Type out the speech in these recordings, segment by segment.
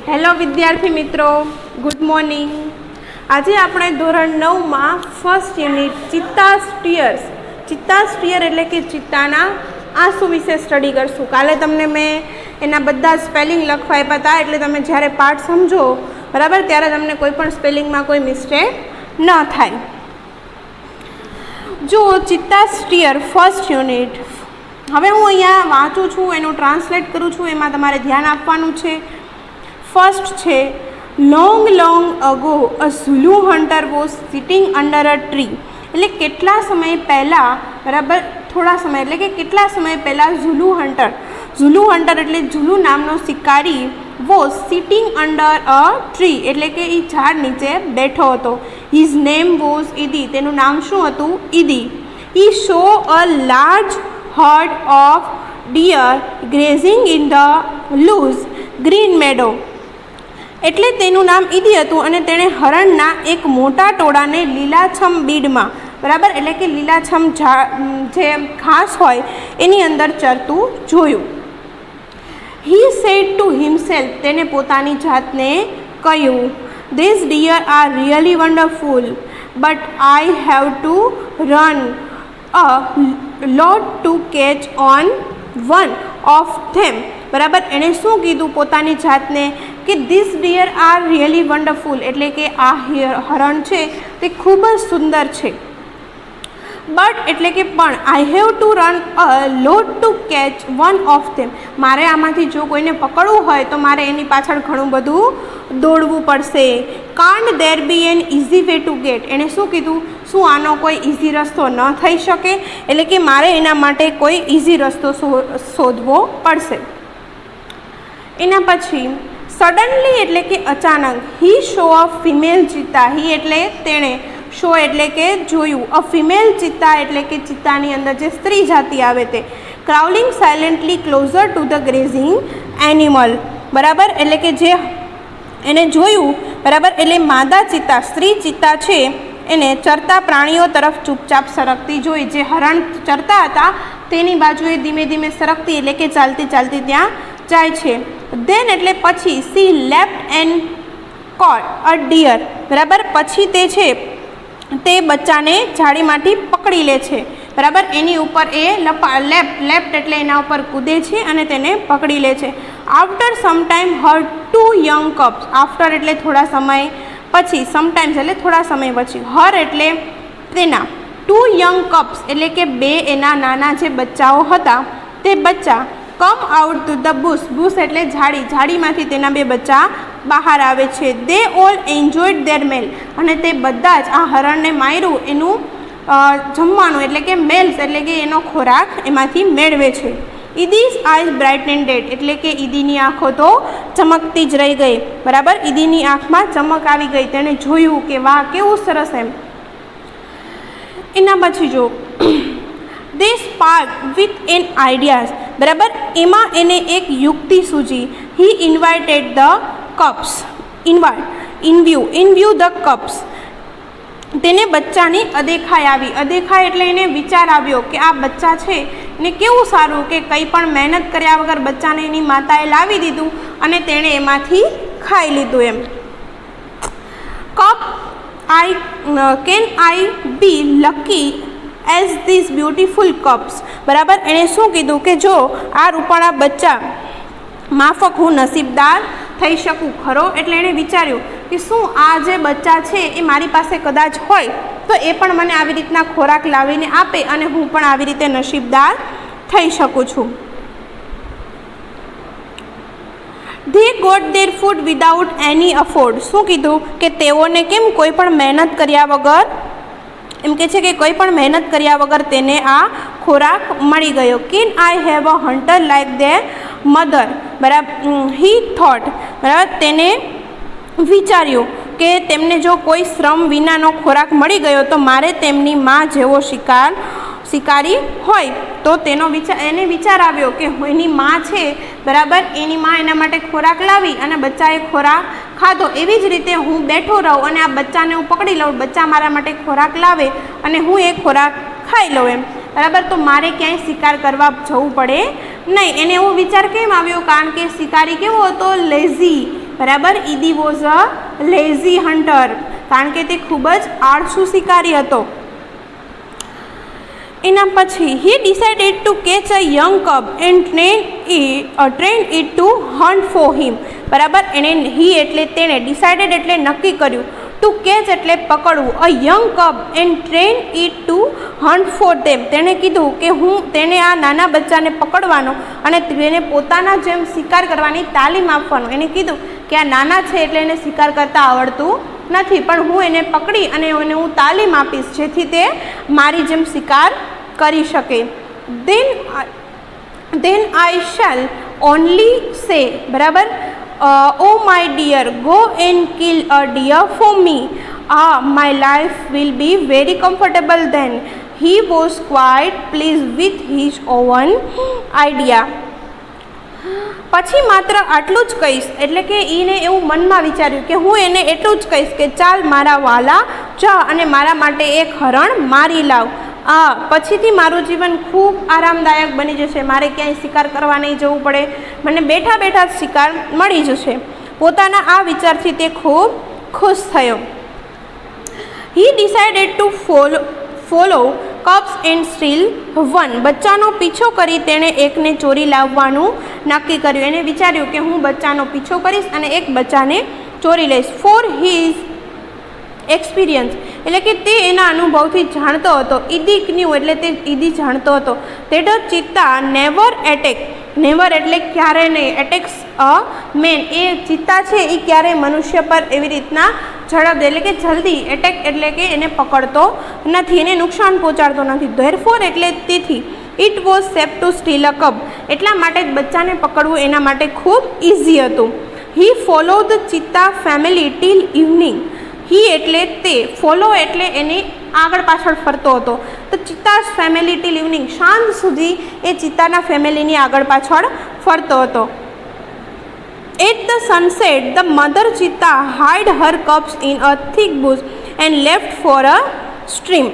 Hello વિદ્યાર્થી મિત્રો, good morning. આજે આપણે ધોરણ 9માં ફર્સ્ટ યુનિટ ચિત્તા સ્ટીયર એટલે કે ચિત્તાના આંસુ વિશે સ્ટડી કરશું. કાલે તમને મેં એના બધા સ્પેલિંગ લખવા આપ્યા હતા, એટલે તમે જ્યારે પાઠ સમજો બરાબર ત્યારે તમને કોઈ પણ સ્પેલિંગમાં કોઈ મિસ્ટેક ન થાય. જો ચિત્તા સ્ટીયર ફર્સ્ટ યુનિટ, હવે હું અહીંયા વાંચું છું, એનું ટ્રાન્સલેટ કરું છું, એમાં તમારે ધ્યાન આપવાનું છે. ફર્સ્ટ છે, long ago a ઝુલુ hunter was sitting under a tree. એટલે કેટલા સમય પહેલાં, બરાબર, થોડા સમય એટલે કે કેટલા સમય પહેલાં ઝુલુ હન્ટર એટલે ઝુલુ નામનો શિકારી was sitting under a tree એટલે કે એ ઝાડ નીચે બેઠો હતો. હિઝ નેમ વોઝ ઈદી, તેનું નામ શું હતું? ઈદી. He show a large herd of deer grazing in the loose green meadow. એટલે તેનું નામ ઈદી હતું અને તેણે હરણના એક મોટા ટોળાને લીલાછમ બીડમાં, બરાબર, એટલે કે લીલાછમ જે ઘાસ હોય એની અંદર ચરતું જોયું. હી સેડ ટુ હિમસેલ્ફ, તેને પોતાની જાતને કહ્યું, this deer are really wonderful but I have to run a lot to catch on one of them. બરાબર, એણે શું કીધું પોતાની જાતને કે this deer are really wonderful એટલે કે આ હરણ છે તે ખૂબ જ સુંદર છે. બટ એટલે કે પણ આઈ have to run a lot to catch one of them, મારે આમાંથી જો કોઈને પકડવું હોય તો મારે એની પાછળ ઘણું બધું દોડવું પડશે. Can't there be an easy way to get, એણે શું કીધું, શું આનો કોઈ ઇઝી રસ્તો ન થઈ શકે, એટલે કે મારે એના માટે કોઈ ઇઝી રસ્તો શોધવો પડશે. એના પછી સડનલી એટલે કે અચાનક, હી શો અ ફિમેલ ચિત્તા, હી એટલે તેણે, શો એટલે કે જોયું, અ ફિમેલ ચિત્તા એટલે કે ચિત્તાની અંદર જે સ્ત્રી જાતિ આવે તે, crawling silently closer to the grazing animal. બરાબર, એટલે કે જે એને જોયું, બરાબર, એટલે માદા ચિત્તા, સ્ત્રી ચિત્તા છે એને ચરતા પ્રાણીઓ તરફ ચૂપચાપ સરકતી જોઈ. જે હરણ ચરતા હતા તેની બાજુએ ધીમે ધીમે સરકતી એટલે કે ચાલતી ચાલતી ત્યાં જાય છે. ધેન એટલે પછી, she left and caught a deer, બરાબર, પછી તે છે તે બચ્ચાને જાળીમાંથી પકડી લે છે. બરાબર, એની ઉપર એ લેફ્ટ એટલે એના ઉપર કૂદે છે અને તેને પકડી લે છે. આફ્ટર સમટાઈમ હર 2 યંગ કપ્સ, આફ્ટર એટલે થોડા સમય પછી, સમટાઈમ્સ એટલે થોડા સમય પછી, હર એટલે તેના, 2 યંગ કપ્સ એટલે કે 2 એના નાના જે બચ્ચાઓ હતા તે બચ્ચા come out to the bush એટલે ઝાડીમાંથી તેના 2 બચ્ચા બહાર આવે છે. They all enjoyed their meal, અને તે બધા જ આ હરણને માર્યું એનું જમવાનું એટલે કે મેલ્સ એટલે કે એનો ખોરાક એમાંથી મેળવે છે. ઈદીઝ આઈઝ બ્રાઇટ એન્ડ ડેડ એટલે કે ઈદીની આંખો તો ચમકતી જ રહી ગઈ. બરાબર, ઈદીની આંખમાં ચમક આવી ગઈ, તેણે જોયું કે વાહ કેવું સરસ એમ. એના પછી જો દે સ્પાર્ક વિથ એન આઈડિયાઝ, બરાબર, એમાં એને એક યુક્તિ સૂજી. He invited the cubs, in view the cubs, તેને બચ્ચાની અદેખાઈ આવી. અદેખાઈ એટલે એને વિચાર આવ્યો કે આ બચ્ચા છે ને કેવું સારું કે કંઈ પણ મહેનત કર્યા વગર બચ્ચાને એની માતાએ લાવી દીધું અને તેણે એમાંથી ખાઈ લીધું એમ. Can I be lucky as this beautiful cups, બરાબર, એણે શું કીધું કે જો આ રૂપાળા બચ્ચા માફક હું નસીબદાર થઈ શકું ખરો. એટલે એણે વિચાર્યું કે શું આ જે બચ્ચા છે એ મારી પાસે કદાચ હોય તો એ પણ મને આવી રીતના ખોરાક લાવીને આપે અને હું પણ આવી રીતે નસીબદાર થઈ શકું છું. They got their food without any afford, શું કીધું કે તેઓને કેમ કોઈ પણ મહેનત કર્યા વગર, એમ કે છે કે કોઈ પણ મહેનત કર્યા વગર તેને આ ખોરાક મળી ગયો. Can I have a hunter like they mother, બરાબર, હી થોટ, બરાબર, તેને વિચાર્યું કે તેમને જો કોઈ શ્રમ વિનાનો ખોરાક મળી ગયો તો મારે તેમની માં જેવો શિકારી હોય તો એને વિચાર આવ્યો કે એની માં છે, બરાબર, એની માં એના માટે ખોરાક લાવી અને બચ્ચાએ ખોરાક ખાધો, એવી જ રીતે હું બેઠો રહું અને આ બચ્ચાને હું પકડી લઉં, બચ્ચા મારા માટે ખોરાક લાવે અને હું એ ખોરાક ખાઈ લઉં એમ. બરાબર, તો મારે ક્યાંય શિકાર કરવા જવું પડે નહીં. એને એવો વિચાર કેમ આવ્યો? કારણ કે શિકારી કેવો હતો? લેઝી, બરાબર. ઈદી વોઝ અ લેઝી હન્ટર, કારણ કે તે ખૂબ જ આળસુ શિકારી હતો. એના પછી he decided to catch a young cub and train it to hunt for him. બરાબર. એને હી એટલે તેણે, ડિસાઇડેડ એટલે નક્કી કર્યું, ટુ કેચ એટલે પકડવું, a young cub and train it to hunt for them. તેણે કીધું કે તેને આ નાના બચ્ચાને પકડવાનો અને તેને પોતાના જેમ શિકાર કરવાની તાલીમ આપવાનું. એને કીધું કે આ નાના છે એટલે એને શિકાર કરતાં આવડતું નથી, પણ હું એને પકડી અને એને હું તાલીમ આપીશ જેથી તે મારી જેમ શિકાર કરી શકે. then I shall only say, બરાબર, oh my dear, go and kill a deer for me. My life will be very comfortable then. He was quite pleased with his own idea. પછી માત્ર આટલું જ કહીશ, એટલે કે એને એવું મનમાં વિચાર્યું કે હું એને એટલું જ કહીશ કે ચાલ મારા વાલા, જા અને મારા માટે એક હરણ મારી લાવ. પછીથી મારું જીવન ખૂબ આરામદાયક બની જશે, મારે ક્યાંય શિકાર કરવા નહીં જવું પડે, મને બેઠા બેઠા જ શિકાર મળી જશે. પોતાના આ વિચારથી તે ખૂબ ખુશ થયો. He decided to follow cups and steal one. બચ્ચાનો પીછો કરી તેણે એકને ચોરી લાવવાનું નક્કી કર્યું. એને વિચાર્યું કે હું બચ્ચાનો પીછો કરીશ અને એક બચ્ચાને ચોરી લઈશ. ફોર હિઝ એક્સપિરિયન્સ, એટલે કે તે એના અનુભવથી જાણતો હતો. ઈદી ન્યૂ એટલે તે ઈદી જાણતો હતો. ધેટ અ ચિત્તા નેવર એટેક. નેવર એટલે ક્યારે નહીં, એટેક્સ અ મેન. એ ચિત્તા છે એ ક્યારેય મનુષ્ય પર એવી રીતના ઝડપ એટલે કે જલ્દી, એટેક એટલે કે એને પકડતો નથી, એને નુકસાન પહોંચાડતો નથી. ધેરફોર એટલે તેથી. It was safe to steal a cub, એટલા માટે જ બચ્ચાને પકડવું એના માટે ખૂબ ઇઝી હતું. He follow the cheetah family till evening. He એટલે તે, ફોલો એટલે એની આગળ પાછળ ફરતો હતો. તો ચિત્તાસ ફેમિલી ટીલ ઇવનિંગ, સાંજ સુધી એ ચિત્તાના ફેમિલીની આગળ પાછળ ફરતો હતો. At the sunset the mother cheetah hide her cups in a thick bush and left for a stream.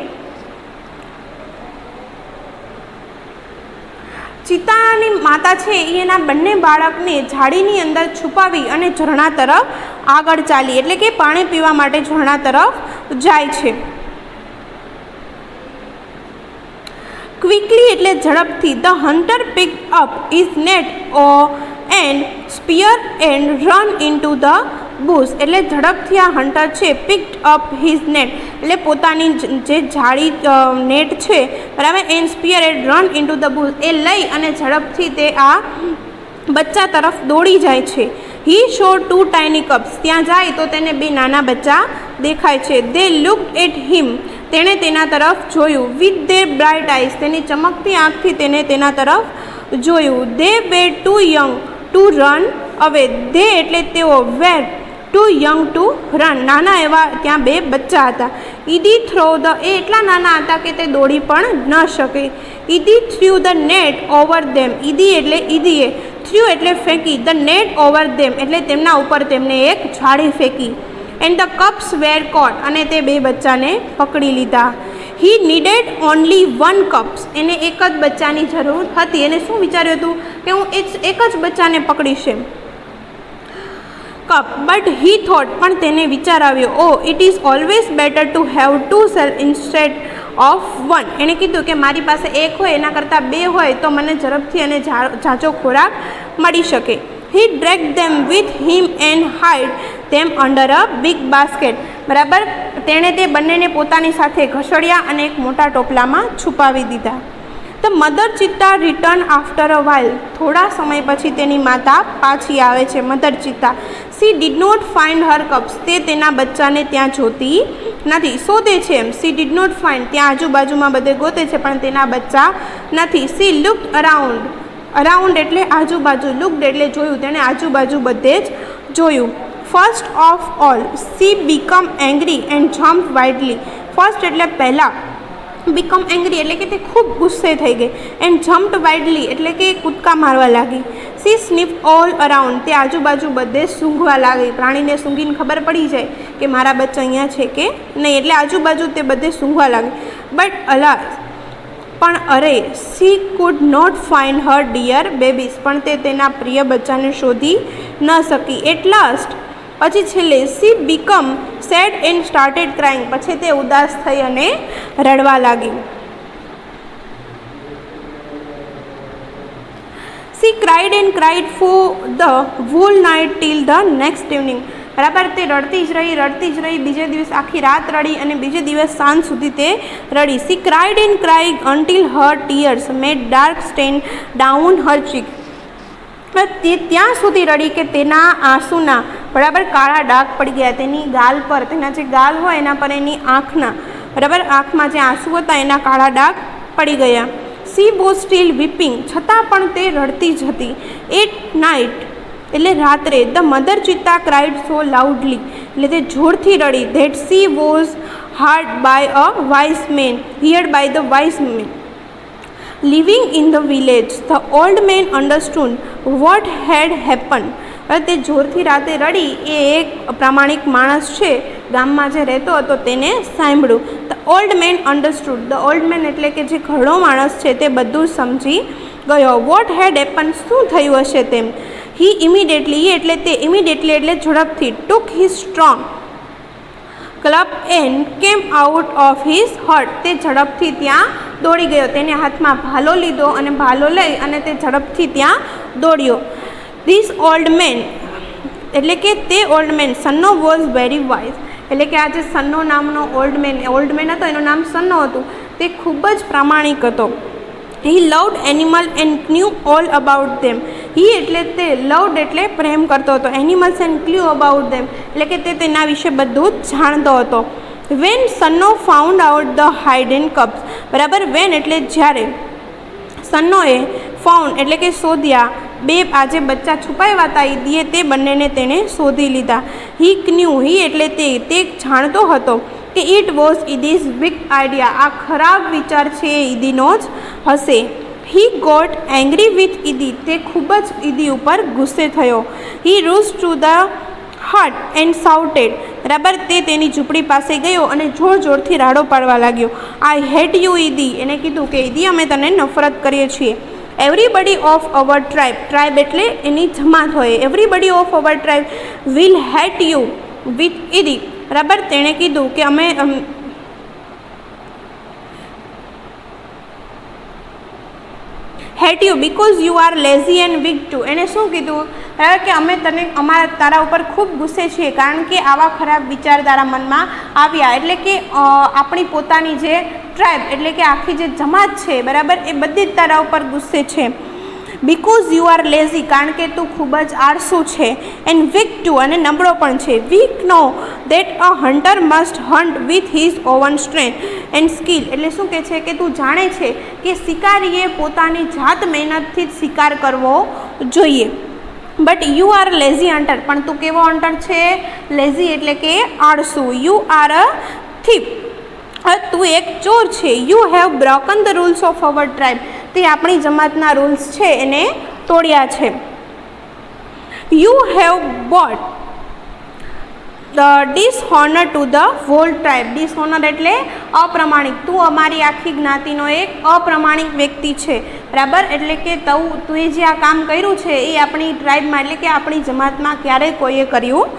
ચિત્તાની માતા છે એ એના બંને બાળકને ઝાડીની અંદર છુપાવી અને ઝરણા તરફ આગળ ચાલી, એટલે કે પાણી પીવા માટે ઝરણા તરફ જાય છે. ક્વિકલી એટલે ઝડપથી. The hunter pick up is net and spear and run into the bush, એટલે ઝડપથી આ હન્ટર છે પિક્ડ અપ હિઝ નેટ, એટલે પોતાની જે જાળી નેટ છે, બરાબર, and spear and run into the bush, એ લઈ અને ઝડપથી તે આ બચ્ચા તરફ દોડી જાય છે. He show two tiny cups. ત્યાં જાય તો તેને બે નાના બચ્ચા દેખાય છે. They looked at him. તેણે તેના તરફ જોયું. With their bright eyes. તેની ચમકતી આંખથી તેને તેના તરફ જોયું. They were too young to run away. They એટલે તેઓ, were too young to run, નાના એવા ત્યાં બે બચ્ચા હતા. ઈદી થ્રો ધ, એ એટલા નાના હતા કે તે દોડી પણ ન શકે. ઈદી થ્રુ ધ નેટ ઓવર ધેમ. ઈદી એટલે ઈદીએ, થ્રુ એટલે ફેંકી, ધ નેટ ઓવર ધેમ એટલે તેમના ઉપર તેમને એક જાળી ફેંકી. એન્ડ ધ કપ્સ વેર કોટ, અને તે બે બચ્ચાને પકડી લીધા. હી નીડેડ ઓનલી વન કપ્સ. એને એક જ બચ્ચાની જરૂર હતી. એને શું વિચાર્યું હતું કે હું એક જ બચ્ચાને પકડીશ કપ. બટ હી થોટ, પણ તેને વિચાર આવ્યો, oh it is always better to have two self instead of one. એણે કીધું કે મારી પાસે એક હોય એના કરતાં બે હોય તો મને ઝડપથી અને ઝાઝો ખોરાક મળી શકે. He drag them with him and hide them under a big basket. બરાબર, તેણે તે બંનેને પોતાની સાથે ઘસડ્યા અને એક મોટા ટોપલામાં છુપાવી દીધા. The mother cheetah return after a while. થોડા સમય પછી તેની માતા પાછી આવે છે, mother cheetah. She did not find her cups. તે તેના બચ્ચાને ત્યાં જોતી નથી, શોધે છે એમ. સી ડીડ નોટ ફાઇન્ડ, ત્યાં આજુબાજુમાં બધે ગોતે છે પણ તેના બચ્ચા નથી. C looked around. અરાઉન્ડ એટલે આજુબાજુ, લુકડ એટલે જોયું, તેણે આજુબાજુ બધે જ જોયું. First of all C become angry and jump widely. First એટલે પહેલાં, બીકમ એંગ્રી એટલે કે તે ખૂબ ગુસ્સે થઈ ગઈ, એન્ડ જમ્પ્ડ વાઇડલી એટલે કે કૂદકા મારવા લાગી. She sniffed all around. તે આજુબાજુ બધે સૂંઘવા લાગી. પ્રાણીને સૂંઘીને ખબર પડી જાય કે મારા બચ્ચા અહીંયા છે કે નહીં, એટલે આજુબાજુ તે બધે સૂંઘવા લાગી. બટ અલાસ, પણ અરે she could not find her deer babies, પણ તે તેના પ્રિય બચ્ચાને શોધી ન શકી. એટ લાસ્ટ, પછી છેલ્લે she became sad and started crying, પછી તે ઉદાસ થઈ અને રડવા લાગી. She cried and cried for the whole night till the next evening. બરાબર, તે રડતી જ રહી, બીજે દિવસ આખી રાત રડી અને બીજે દિવસ સાંજ સુધી તે રડી. She cried and cried until her tears made dark stain down her cheek. તે ત્યાં સુધી રડી કે તેના આંસુના બરાબર કાળા ડાઘ પડી ગયા તેની ગાલ પર, તેના જે ગાલ હોય એના પર એની આંખના બરાબર આંખમાં જે આંસુ હતા એના કાળા ડાઘ પડી ગયા. સી વોઝ સ્ટીલ વીપિંગ, છતાં પણ તે રડતી જ હતી. એટ નાઇટ એટલે રાત્રે the mother cheetah cried so loudly, એટલે તે જોરથી રડી. That she was hard by a wise man, heard by the wise man living in the village. The old man understood what had happen. તે જોરથી રાતે રડી એ એક પ્રામાણિક માણસ છે ગામમાં જે રહેતો હતો તેને સાંભળ્યું. The old man understood, the old main એટલે કે જે ઘરડો માણસ છે તે બધું સમજી ગયો. વોટ હેડ હેપન, શું થયું હશે તેમ. હી ઇમિડિયેટલી એટલે તે ઇમિડિયેટલી એટલે ઝડપથી took his strong club and came out of his hurt, તે ઝડપથી ત્યાં દોડી ગયો. તેને હાથમાં ભાલો લીધો અને ભાલો લઈ અને તે ઝડપથી ત્યાં દોડ્યો. ધીસ ઓલ્ડ મેન એટલે કે તે old man Sanno was very wise, એટલે કે આ જે સન્નો નામનો ઓલ્ડ મેન હતો એનું નામ સન્નો હતું, તે ખૂબ જ પ્રામાણિક હતો. He loved animal and knew all about them. He એટલે તે, લવડ એટલે પ્રેમ કરતો હતો, animals and knew about them એટલે કે તે તેના વિશે બધું જ જાણતો હતો. When Sanno found out the hidden cups, બરાબર, વેન એટલે જ્યારે, સન્નોએ ફાઉન્ડ એટલે કે શોધ્યા, બે આ જે બચ્ચા છુપાવ્યા હતા ઈદીએ તે બંનેને તેણે શોધી લીધા. હી ન્યૂ, હી એટલે તે જાણતો હતો કે it was Idi's big idea, આ ખરાબ વિચાર છે એ ઈદીનો જ હશે. He got angry with Idi, તે ખૂબ જ ઈદી ઉપર ગુસ્સે થયો. He rushed to the hut and shouted, બરાબર, તે તેની ઝૂંપડી પાસે ગયો અને જોરથી રાડો પાડવા લાગ્યો. આઈ હેટ યુ ઈદી, એને કીધું કે ઈદી અમે તને નફરત કરીએ છીએ. Everybody of our tribe, tribe એટલે એની જમાત હોય, everybody of our tribe will hate you with Idi, બરાબર, તેણે કીધું કે અમે hate you because you are lazy and weak too. એણે શું કીધું કે અમે તને તારા ઉપર ખૂબ ગુસ્સે છીએ કારણ કે આવા ખરાબ વિચાર તારા મનમાં આવ્યા. એટલે કે આપણી પોતાની જે ટ્રાઇબ એટલે કે આખી જે જમાત છે બરાબર એ બધી જ તારા ઉપર ગુસ્સે છે. બિકોઝ યુ આર લેઝી, કારણ કે તું ખૂબ જ આળસુ છે. એન્ડ વીક ટુ, અને નબળો પણ છે. Weak know that a hunter must hunt with his own strength and skill, એટલે શું કહે છે કે તું જાણે છે કે શિકારીએ પોતાની જાત મહેનતથી જ શિકાર કરવો જોઈએ. But you are lazy hunter, પણ તું કેવો હન્ટર છે? લેઝી એટલે કે આળસુ. યુ આર અ થીફ, તું એક ચોર છે. You have broken the rules of our tribe, તે આપણી જમાતના રૂલ્સ છે એને તોડ્યા છે. You have bought the dishonour to the whole tribe. Dishonour એટલે અપ્રમાણિક, તું અમારી આખી જ્ઞાતિનો એક અપ્રમાણિક વ્યક્તિ છે, બરાબર. એટલે કે તું જે આ કામ કર્યું છે એ આપણી ટ્રાઇબમાં એટલે કે આપણી જમાતમાં ક્યારેય કોઈએ કર્યું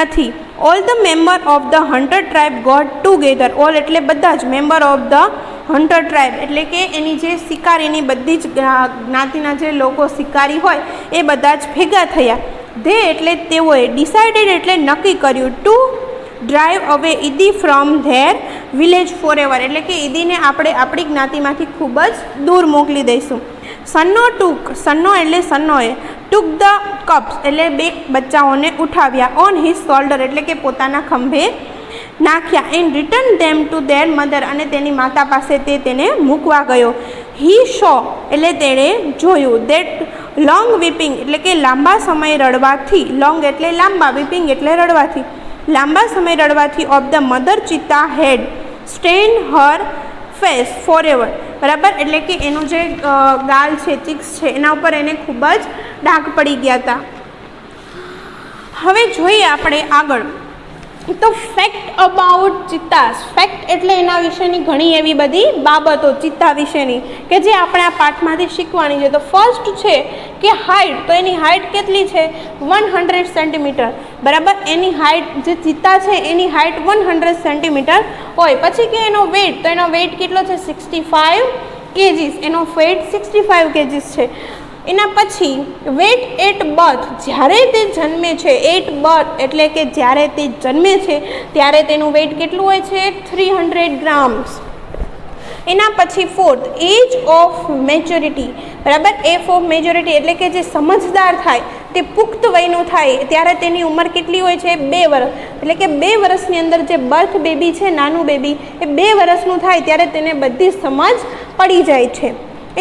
નથી. All the member of the hunter tribe got together. All એટલે બધા જ, member of the hunter tribe એટલે કે એની જે શિકારીની બધી જ જ્ઞાતિના જે લોકો શિકારી હોય એ બધા જ ભેગા થયા. ધે એટલે તેઓએ, ડિસાઇડેડ એટલે નક્કી કર્યું, to drive away Idi from their village for ever, એટલે કે ઈદીને આપણે આપણી જ્ઞાતિમાંથી ખૂબ જ દૂર મોકલી દઈશું. સન્નો ટૂક, સન્નો એટલે સન્નોએ, ટૂક ધ કપ્સ એટલે બે બચ્ચાઓને ઉઠાવ્યા. ઓન હિઝ શોલ્ડર એટલે કે પોતાના ખંભે નાખ્યા. And return them to their mother, અને તેની માતા પાસે તેને મૂકવા ગયો. હી શો એટલે તેણે જોયું, ધેટ લોંગ વીપિંગ એટલે કે લાંબા સમય રડવાથી, લોંગ એટલે લાંબા, વીપિંગ એટલે રડવાથી, લાંબા સમય રડવાથી of the mother cheetah had stand her face for ever, બરાબર. એટલે કે એનું જે ગાલ છે, ચીક્સ છે, એના ઉપર એને ખૂબ જ ડાઘ પડી ગયા હતા. હવે જોઈએ આપણે આગળ તો ફેક્ટ અબાઉટ ચિત્તાસ, ફેક્ટ એટલે એના વિશેની ઘણી એવી બધી બાબતો ચિત્તા વિશેની કે જે આપણે આ પાઠમાંથી શીખવાની છે. તો ફર્સ્ટ છે કે હાઇટ, તો એની હાઇટ કેટલી છે 100 સેન્ટીમીટર, બરાબર. એની હાઇટ જે ચિત્તા છે એની હાઇટ 100 સેન્ટીમીટર હોય. પછી કે એનો વેઇટ, તો એનો વેઇટ કેટલો છે 65 kgs, એનો વેઇટ 65 kgs છે. એના પછી વેટ એટ બર્થ, જ્યારે તે જન્મે છે, એટ બર્થ એટલે કે જ્યારે તે જન્મે છે ત્યારે તેનું વેટ કેટલું હોય છે 300 ગ્રામ્સ. એના પછી ફોર્થ એજ ઓફ મેચ્યોરિટી, બરાબર. એજ ઓફ મેચ્યોરિટી એટલે કે જે સમજદાર થાય, તે પુખ્ત વયનું થાય ત્યારે તેની ઉંમર કેટલી હોય છે 2 વર્ષ, એટલે કે 2 વર્ષની અંદર જે બર્થ બેબી છે, નાનું બેબી, એ 2 વર્ષનું થાય ત્યારે તેને બધી સમજ પડી જાય છે.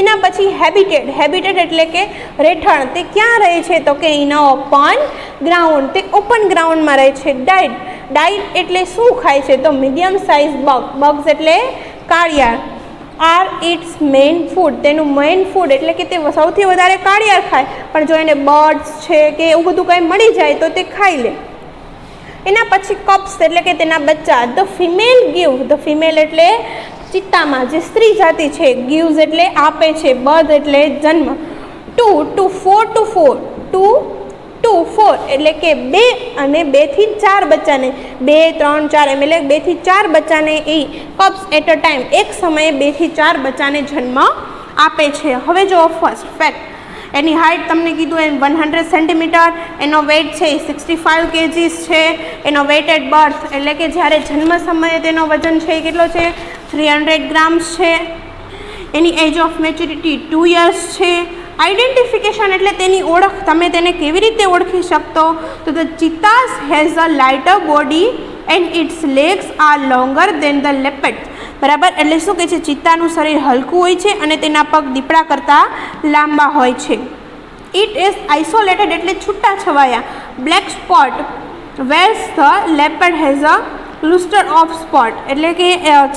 એના પછી હેબિટેટ, હેબિટેટ એટલે કે રહેઠાણ, તે ક્યાં રહે છે તો કે ઇન ઓપન ગ્રાઉન્ડ, તે ઓપન ગ્રાઉન્ડમાં રહે છે. ડાઇટ, ડાઇટ એટલે શું ખાય છે તો મીડિયમ સાઇઝ બગ, બગ્સ એટલે કાળિયાર. આર ઇટ્સ મેઇન ફૂડ, તેનું મેઇન ફૂડ એટલે કે તે સૌથી વધારે કાળિયાર ખાય, પણ જો એને બર્ડ્સ છે કે એવું બધું કંઈ મળી જાય તો તે ખાઈ લે. એના પછી કપ્સ એટલે કે તેના બચ્ચા. The female give, the female એટલે ચિત્તામાં જે સ્ત્રી જાતિ છે, ગીવ્સ એટલે આપે છે, બર્થ એટલે જન્મ. 2 to 4 એટલે કે 2 અને 2 થી 4 બચ્ચાને, 2, 3, 4 એમ એટલે 2 થી 4 બચ્ચાને એ કપ્સ એટ અ ટાઈમ, એક સમયે 2 થી 4 બચ્ચાને જન્મ આપે છે. હવે જો ફર્સ્ટ ફેક્ટ, એની હાઇટ તમને કીધું એમ 100 સેન્ટીમીટર, એનો વેઇટ છે 65 kgs છે, એનો વેઇટ એટ બર્થ એટલે કે જ્યારે જન્મ સમયે તેનો વજન છે એ કેટલો છે 300 ગ્રામ્સ છે. એની એજ ઓફ મેચ્યોરિટી 2 years છે. આઈડેન્ટિફિકેશન એટલે તેની ઓળખ, તમે તેને કેવી રીતે ઓળખી શકતો તો the cheetahs has a lighter body and its legs are longer than the leopards, બરાબર. એટલે શું કહે છે ચિત્તાનું શરીર હલકું હોય છે અને તેના પગ દીપડા કરતાં લાંબા હોય છે. ઇટ ઇઝ આઇસોલેટેડ એટલે છૂટા છવાયા. Black spot whereas the leopard has a cluster of spot એટલે કે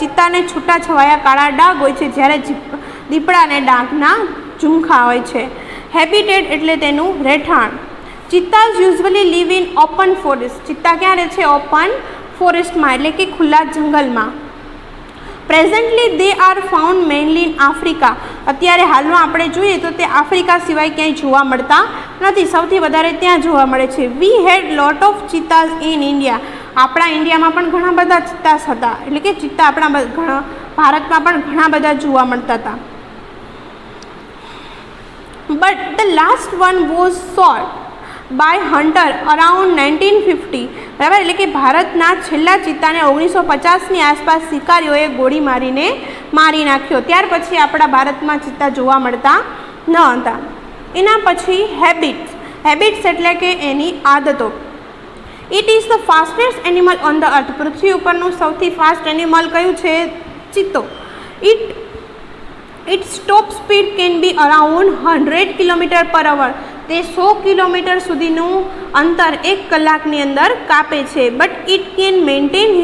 ચિત્તાને છૂટા છવાયા કાળા ડાઘ હોય છે, જ્યારે દીપડાને ડાઘના ઝુમખા હોય છે. હેબિટેટ એટલે તેનું રહેઠાણ. Cheetahs usually live in open forest, cheetah ક્યાં રહે છે ઓપન ફોરેસ્ટમાં એટલે કે ખુલ્લા જંગલમાં. Presently they are found mainly in Africa, અત્યારે હાલમાં આપણે જોઈએ તો તે આફ્રિકા સિવાય ક્યાંય જોવા મળતા નથી, સૌથી વધારે ત્યાં જોવા મળે છે. વી હેડ લોટ ઓફ ચિત્તાસ ઇન ઇન્ડિયા, આપણા ઇન્ડિયામાં પણ ઘણા બધા ચિત્તાસ હતા, એટલે કે ચિત્તા આપણા ઘણા ભારતમાં પણ ઘણા બધા જોવા મળતા હતા. But the last one was shot by hunter around 1950, બરાબર. એટલે કે ભારતના છેલ્લા ચિત્તાને 1950ની આસપાસ શિકારીઓએ ગોળી મારીને મારી નાખ્યો. ત્યાર પછી આપણા ભારતમાં ચિત્તા જોવા મળતા ન હતા. એના પછી હેબિટ્સ, હેબિટ્સ એટલે કે એની આદતો. It is the fastest animal on the earth, પૃથ્વી ઉપરનું સૌથી ફાસ્ટ એનિમલ કયું છે ચિત્તો. Its top speed can be around 100 km/h, તે 100 કિલોમીટર સુધીનું અંતર 1 કલાકની અંદર કાપે છે. But it can maintain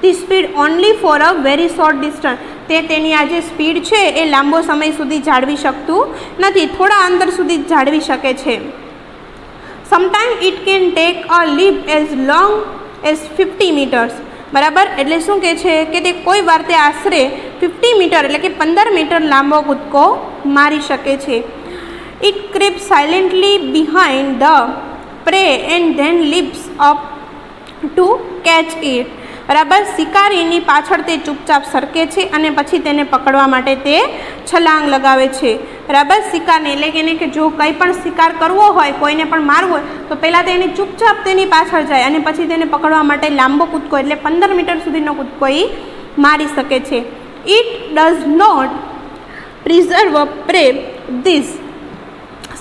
the speed only for a very short distance, તે તેની આ જે સ્પીડ છે એ લાંબો સમય સુધી જાળવી શકતું નથી, થોડા અંતર સુધી જાળવી શકે છે. Sometime it can take a leap as long as 50 meters, બરાબર. એટલે શું કહે છે કે તે કોઈ વાર તે આશરે 50 મીટર એટલે કે 15 મીટર લાંબો કૂદકો મારી શકે છે. It creep silently behind the pre and then leaps up to catch it, બરાબર. શિકારીની પાછળ તે ચૂપચાપ સરકે છે અને પછી તેને પકડવા માટે તે છલાંગ લગાવે છે, બરાબર. શિકારને એટલે કે એને કે જો કંઈ પણ શિકાર કરવો હોય, કોઈને પણ મારવું હોય તો પહેલાં તેને ચૂપચાપ તેની પાછળ જાય અને પછી તેને પકડવા માટે લાંબો કૂદકો એટલે 15 મીટર સુધીનો કૂદકો એ મારી શકે છે. It does not preserve prey this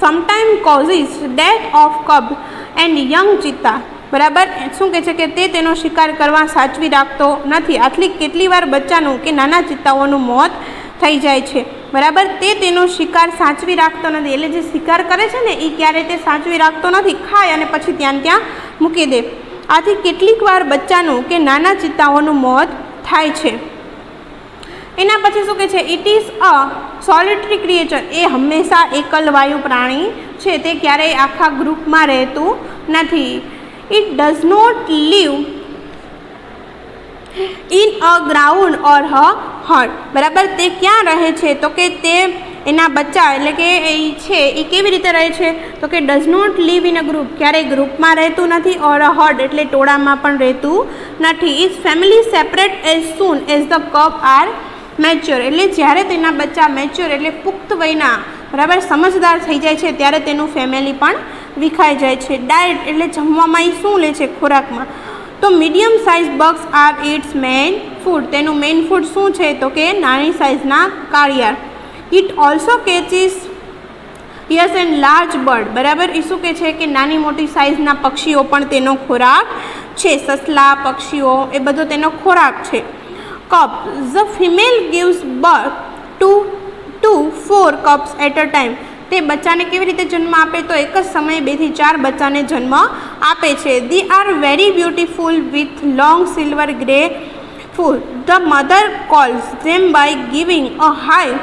sometime causes death of cub and young cheetah, બરાબર. શું કહે છે કે તે તેનો શિકાર કરવા સાચવી રાખતો નથી, આટલી કેટલી વાર બચ્ચાનું કે નાના ચિત્તાઓનું મોત થઈ જાય છે, બરાબર. તે તેનો શિકાર સાચવી રાખતો નથી, એટલે જે શિકાર કરે છે ને એ ક્યારેય તે સાચવી રાખતો નથી, ખાય અને પછી ત્યાં મૂકી દે. આથી કેટલીક વાર બચ્ચાનું કે નાના ચિત્તાઓનું મોત થાય છે. એના પછી શું કહે છે it is a solitary creature, એ હંમેશા એકલવાયુ પ્રાણી છે, તે ક્યારેય આખા ગ્રુપમાં રહેતું નથી. It does not live in a ground or hut, બરાબર. તે ક્યાં રહે છે? તો કે તે એના બચ્ચા એટલે કે એ છે એ કેવી રીતે રહે છે? તો કે does not live in a group, ક્યારેય ગ્રુપમાં રહેતું નથી. ઓર અ હર્ડ એટલે ટોળામાં પણ રહેતું નથી. Is family separate as soon as the cub are mature, એટલે જ્યારે તેના બચ્ચા મેચ્યોર એટલે પુખ્ત વયના, બરાબર, સમજદાર થઈ જાય છે ત્યારે તેનું ફેમિલી પણ વિખાઈ જાય છે. ડાયટ એટલે જમવામાં એ શું લે છે? ખોરાકમાં. તો medium size bugs are its main food, તેનું મેઇન ફૂડ શું છે? તો કે નાની સાઇઝના કાળિયાર. It also catches yes and large bird, બરાબર. એ શું કહે છે? કે નાની મોટી સાઇઝના પક્ષીઓ પણ તેનો ખોરાક છે. સસલા, પક્ષીઓ એ બધો તેનો ખોરાક છે. Cub, the female gives birth to 4 cubs at a time, તે બચ્ચાને કેવી રીતે જન્મ આપે? તો એક જ સમયે 2 થી 4 બચ્ચાને જન્મ આપે છે. They are very beautiful with long silver grey full. The mother calls them by giving a high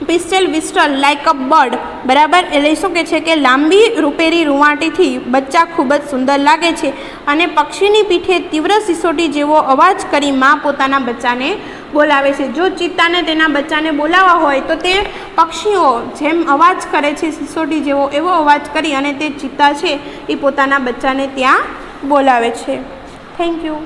whistle like a bird, બરાબર. એટલે શું કહે છે? કે લાંબી રૂપેરી રૂંવાટીથી બચ્ચા ખૂબ જ સુંદર લાગે છે અને પક્ષીની પીઠે તીવ્ર સિસોટી જેવો અવાજ કરી માં પોતાના બચ્ચાને બોલાવે છે. જો ચિત્તાને તેના બચ્ચાને બોલાવવા હોય તો તે પક્ષીઓ જેમ અવાજ કરે છે સિસોટી જેવો, એવો અવાજ કરી અને તે ચિત્તા છે એ પોતાના બચ્ચાને ત્યાં બોલાવે છે. Thank you.